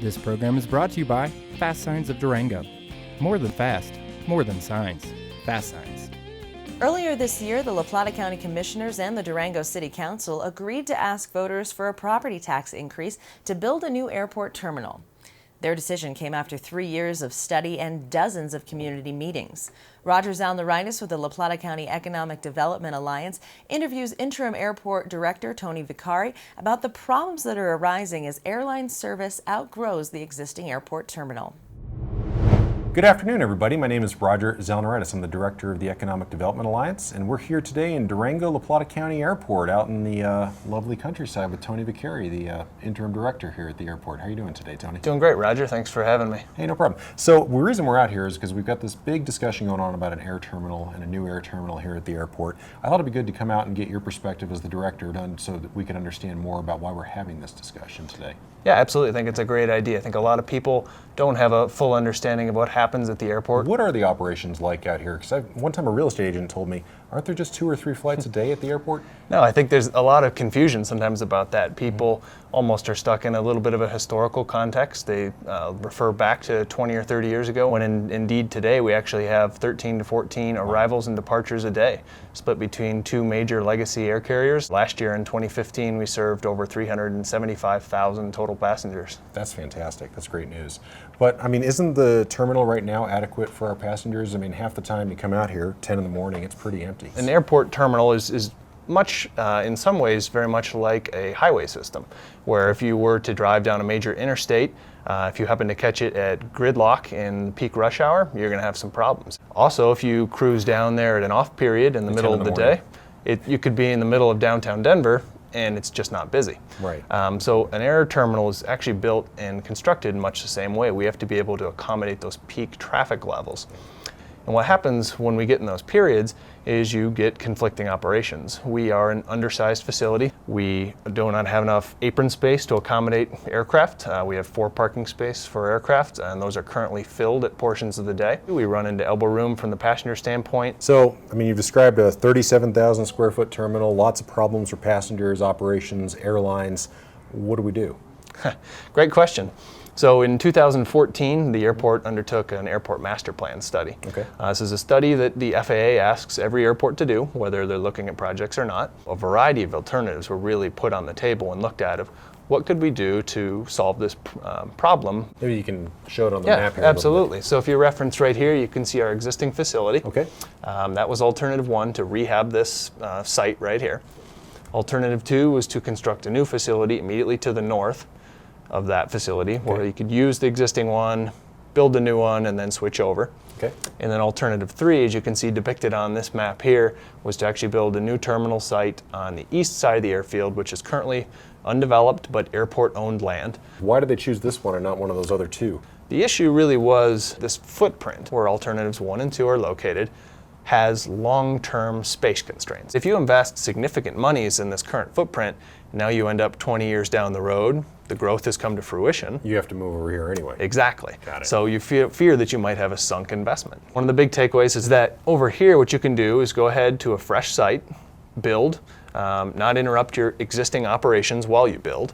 This program is brought to you by Fast Signs of Durango. More than fast, more than signs. Fast Signs. Earlier this year, the La Plata County Commissioners and the Durango City Council agreed to ask voters for a property tax increase to build a new airport terminal. Their decision came after 3 years of study and dozens of community meetings. Roger Zalneraitis with the La Plata County Economic Development Alliance interviews Interim Airport Director Tony Vicari about the problems that are arising as airline service outgrows the existing airport terminal. Good afternoon, everybody. My name is Roger Zalneraitis. I'm the Director of the Economic Development Alliance, and we're here today in Durango-La Plata County Airport out in the lovely countryside with Tony Vicari, the Interim Director here at the airport. How are you doing today, Tony? Doing great, Roger. Thanks for having me. Hey, no problem. So the reason we're out here is because we've got this big discussion going on about an air terminal and a new air terminal here at the airport. I thought it'd be good to come out and get your perspective as the Director so that we can understand more about why we're having this discussion today. Yeah, absolutely. I think it's a great idea. I think a lot of people don't have a full understanding of what happens at the airport. What are the operations like out here? Because one time a real estate agent told me, aren't there just 2 or 3 flights a day at the airport? No, I think there's a lot of confusion sometimes about that. People almost are stuck in a little bit of a historical context. They refer back to 20 or 30 years ago, when indeed today we actually have 13 to 14 arrivals and departures a day, split between 2 major legacy air carriers. Last year in 2015, we served over 375,000 total passengers. That's fantastic. That's great news. But I mean, isn't the terminal right now adequate for our passengers? I mean, half the time you come out here, 10 in the morning, it's pretty empty. An airport terminal is much, in some ways, very much like a highway system, where if you were to drive down a major interstate, if you happen to catch it at gridlock in peak rush hour, you're going to have some problems. Also, if you cruise down there at an off period in the middle of the day, you could be in the middle of downtown Denver and it's just not busy. Right. So an air terminal is actually built and constructed in much the same way. We have to be able to accommodate those peak traffic levels. And what happens when we get in those periods is you get conflicting operations. We are an undersized facility. We do not have enough apron space to accommodate aircraft. We have 4 parking spaces for aircraft, and those are currently filled at portions of the day. We run into elbow room from the passenger standpoint. So, I mean, you've described a 37,000 square foot terminal, lots of problems for passengers, operations, airlines. What do we do? Great question. So in 2014, the airport undertook an airport master plan study. Okay. This is a study that the FAA asks every airport to do, whether they're looking at projects or not. A variety of alternatives were really put on the table and looked at of what could we do to solve this problem. Maybe you can show it on the map here. Absolutely. So if you reference right here, you can see our existing facility. Okay. That was alternative 1, to rehab this site right here. Alternative 2 was to construct a new facility immediately to the north of that facility, where you could use the existing one, build a new one, and then switch over. Okay. And then alternative 3, as you can see depicted on this map here, was to actually build a new terminal site on the east side of the airfield, which is currently undeveloped but airport-owned land. Why did they choose this one and not one of those other 2? The issue really was this footprint, where alternatives 1 and 2 are located, has long-term space constraints. If you invest significant monies in this current footprint, now you end up 20 years down the road, the growth has come to fruition. You have to move over here anyway. Exactly. Got it. So you fear that you might have a sunk investment. One of the big takeaways is that over here what you can do is go ahead to a fresh site, build, not interrupt your existing operations while you build,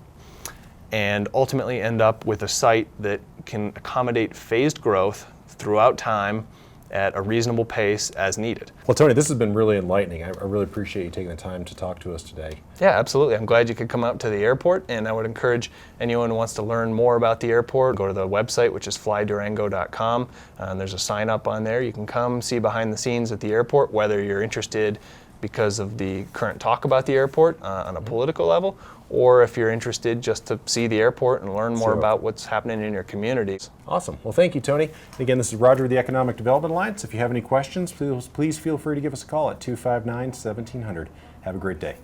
and ultimately end up with a site that can accommodate phased growth throughout time at a reasonable pace as needed. Well, Tony, this has been really enlightening. I really appreciate you taking the time to talk to us today. Yeah, absolutely. I'm glad you could come out to the airport, and I would encourage anyone who wants to learn more about the airport, go to the website, which is flydurango.com. There's a sign up on there. You can come see behind the scenes at the airport, whether you're interested because of the current talk about the airport on a political level, or if you're interested just to see the airport and learn more about what's happening in your communities. Awesome. Well, thank you, Tony. Again, this is Roger with the Economic Development Alliance. If you have any questions, please feel free to give us a call at 259-1700. Have a great day.